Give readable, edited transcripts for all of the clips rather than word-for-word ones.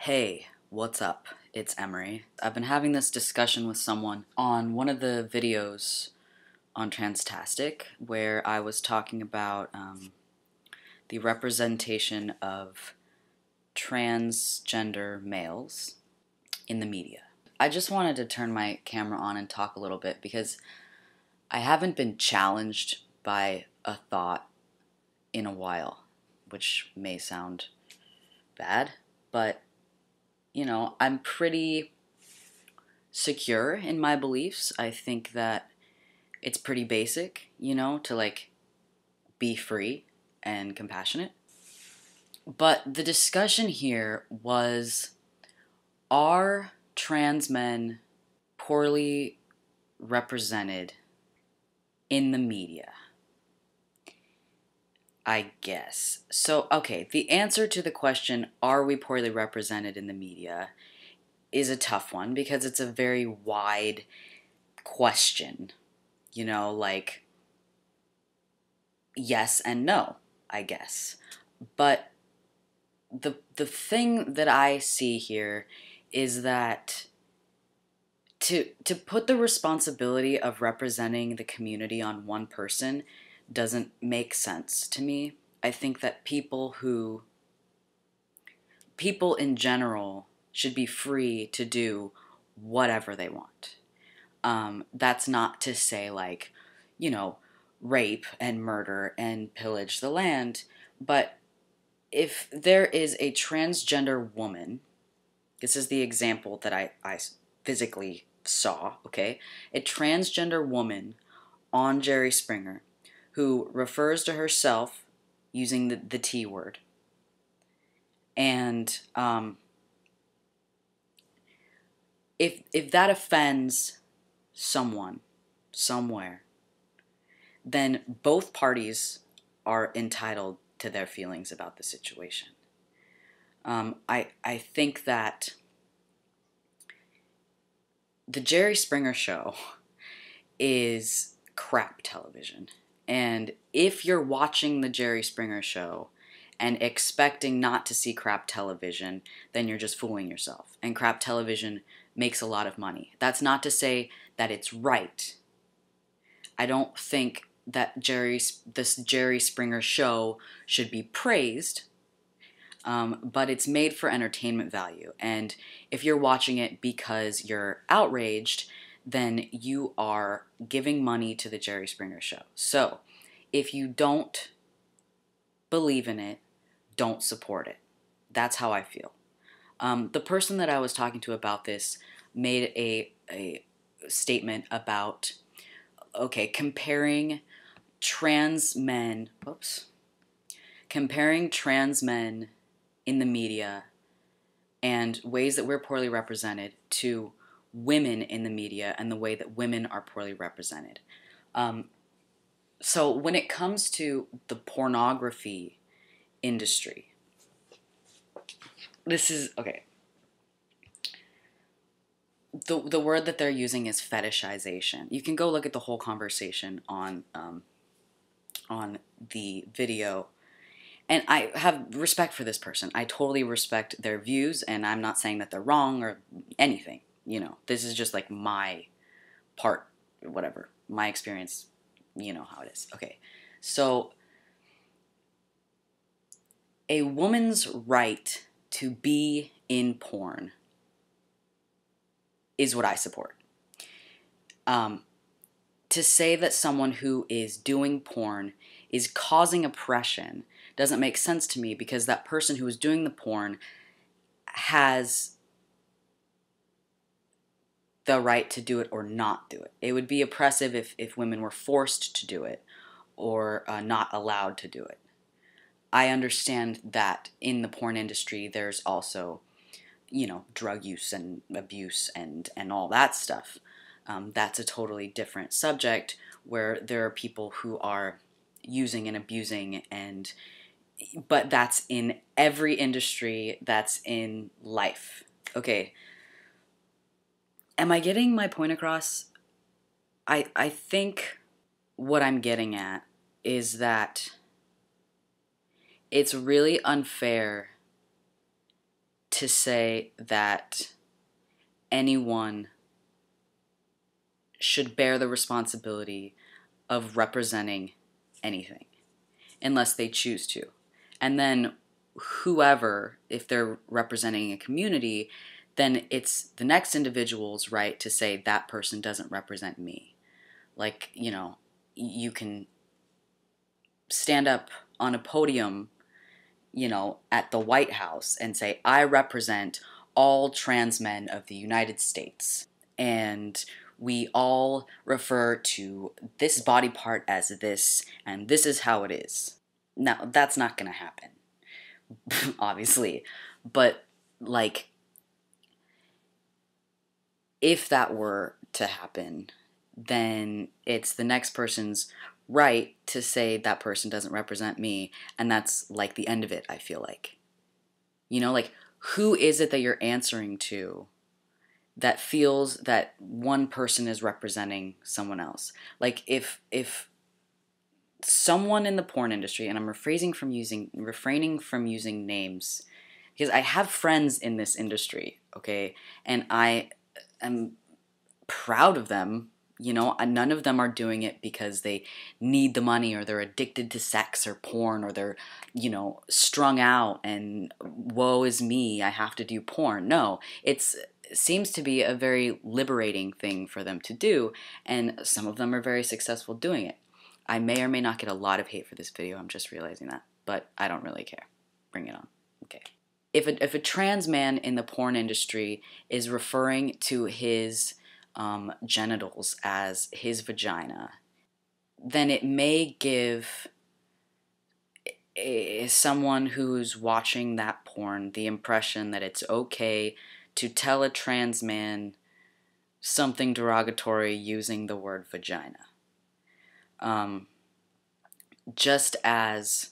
Hey, what's up? It's Emery. I've been having this discussion with someone on one of the videos on Transtastic where I was talking about the representation of transgender males in the media. I just wanted to turn my camera on and talk a little bit because I haven't been challenged by a thought in a while, which may sound bad, but I'm pretty secure in my beliefs. I think that it's pretty basic, to be free and compassionate. But the discussion here was, are trans men poorly represented in the media? I guess. So, okay, the answer to the question, are we poorly represented in the media, is a tough one because it's a very wide question. Yes and no, I guess. But the thing that I see here is that to put the responsibility of representing the community on one person doesn't make sense to me. I think that people in general should be free to do whatever they want. That's not to say rape and murder and pillage the land, but if there is a transgender woman, this is the example that I physically saw, okay? A transgender woman on Jerry Springer who refers to herself using the T word. And if that offends someone somewhere, then both parties are entitled to their feelings about the situation. I think that the Jerry Springer show is crap television. And if you're watching the Jerry Springer show and expecting not to see crap television, then you're just fooling yourself. And crap television makes a lot of money. That's not to say that it's right. I don't think that this Jerry Springer show should be praised, but it's made for entertainment value. And if you're watching it because you're outraged, then you are giving money to the Jerry Springer show. So if you don't believe in it, don't support it. That's how I feel. The person that I was talking to about this made a statement about, comparing trans men in the media and ways that we're poorly represented to women in the media and the way that women are poorly represented. So when it comes to the pornography industry, this is, okay, the word that they're using is fetishization. You can go look at the whole conversation on the video. And I have respect for this person. I totally respect their views, and I'm not saying that they're wrong or anything. This is just like my part, whatever, my experience. You know how it is. Okay, so a woman's right to be in porn is what I support. To say that someone who is doing porn is causing oppression doesn't make sense to me, because that person who is doing the porn has the right to do it or not do it. It would be oppressive if women were forced to do it or not allowed to do it. I understand that in the porn industry there's also, drug use and abuse and all that stuff. That's a totally different subject where there are people who are using and abusing, but that's in every industry, that's in life. Okay. Am I getting my point across? I think what I'm getting at is that it's really unfair to say that anyone should bear the responsibility of representing anything unless they choose to. And then whoever, if they're representing a community, then it's the next individual's right to say that person doesn't represent me. Like, you know, you can stand up on a podium, you know, at the White House and say, I represent all trans men of the United States. And we all refer to this body part as this, and this is how it is. Now, that's not going to happen, obviously. But, like, if that were to happen, then it's the next person's right to say that person doesn't represent me, and that's, like, the end of it, I feel like. You know, like, who is it that you're answering to that feels that one person is representing someone else? Like, if someone in the porn industry, and I'm refraining from using names, because I have friends in this industry, okay, and I am proud of them. You know, none of them are doing it because they need the money or they're addicted to sex or porn or they're, you know, strung out and woe is me, I have to do porn. No, it seems to be a very liberating thing for them to do, and some of them are very successful doing it. I may or may not get a lot of hate for this video, I'm just realizing that, but I don't really care. Bring it on. Okay. If a trans man in the porn industry is referring to his genitals as his vagina, then it may give someone who's watching that porn the impression that it's okay to tell a trans man something derogatory using the word vagina. Just as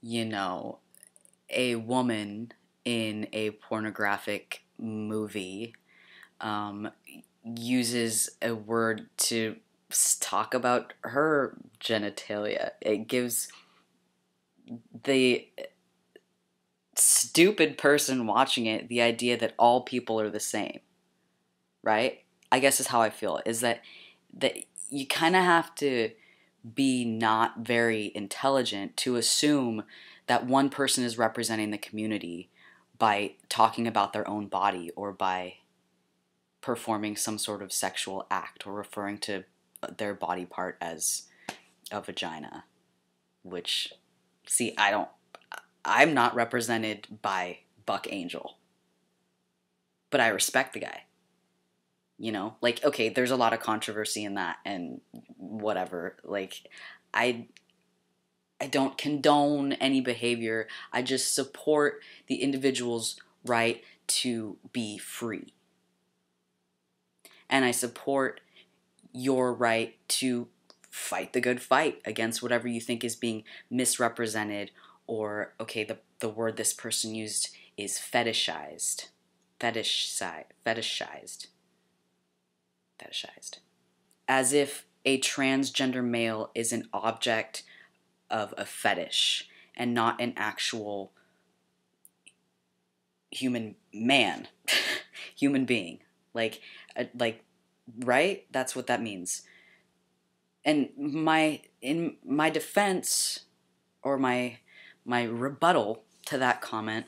you know, a woman in a pornographic movie uses a word to talk about her genitalia. It gives the stupid person watching it the idea that all people are the same, right? I guess is how I feel, is that you kind of have to be not very intelligent to assume that one person is representing the community by talking about their own body or by performing some sort of sexual act or referring to their body part as a vagina. Which, see, I'm not represented by Buck Angel, but I respect the guy. You know, like, okay, there's a lot of controversy in that and whatever. Like, I don't condone any behavior. I just support the individual's right to be free. And I support your right to fight the good fight against whatever you think is being misrepresented, or, okay, the word this person used is fetishized. Fetishized. As if a transgender male is an object of a fetish and not an actual human man, human being. Like, right? That's what that means. And in my defense, or my rebuttal to that comment,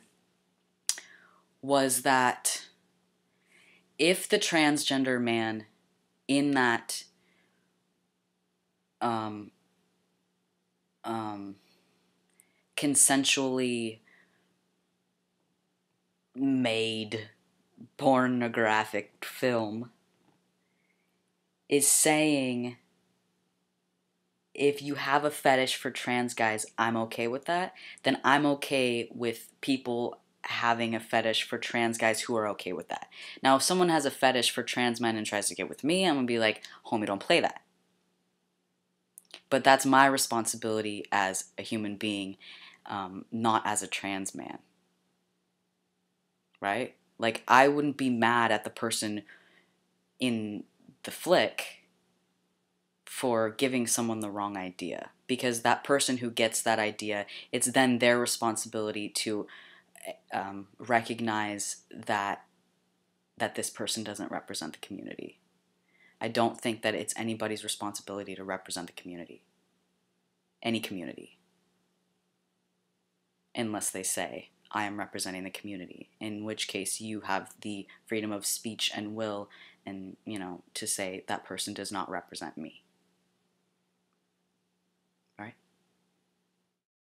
was that if the transgender man in that consensually made pornographic film is saying, if you have a fetish for trans guys, I'm okay with that, then I'm okay with people having a fetish for trans guys who are okay with that. Now, if someone has a fetish for trans men and tries to get with me, I'm going to be like, homie, don't play that. But that's my responsibility as a human being, not as a trans man. Right? Like, I wouldn't be mad at the person in the flick for giving someone the wrong idea. because that person who gets that idea, it's then their responsibility to recognize that this person doesn't represent the community. I don't think that it's anybody's responsibility to represent the community, any community, unless they say, I am representing the community, in which case you have the freedom of speech and will, and, to say that person does not represent me.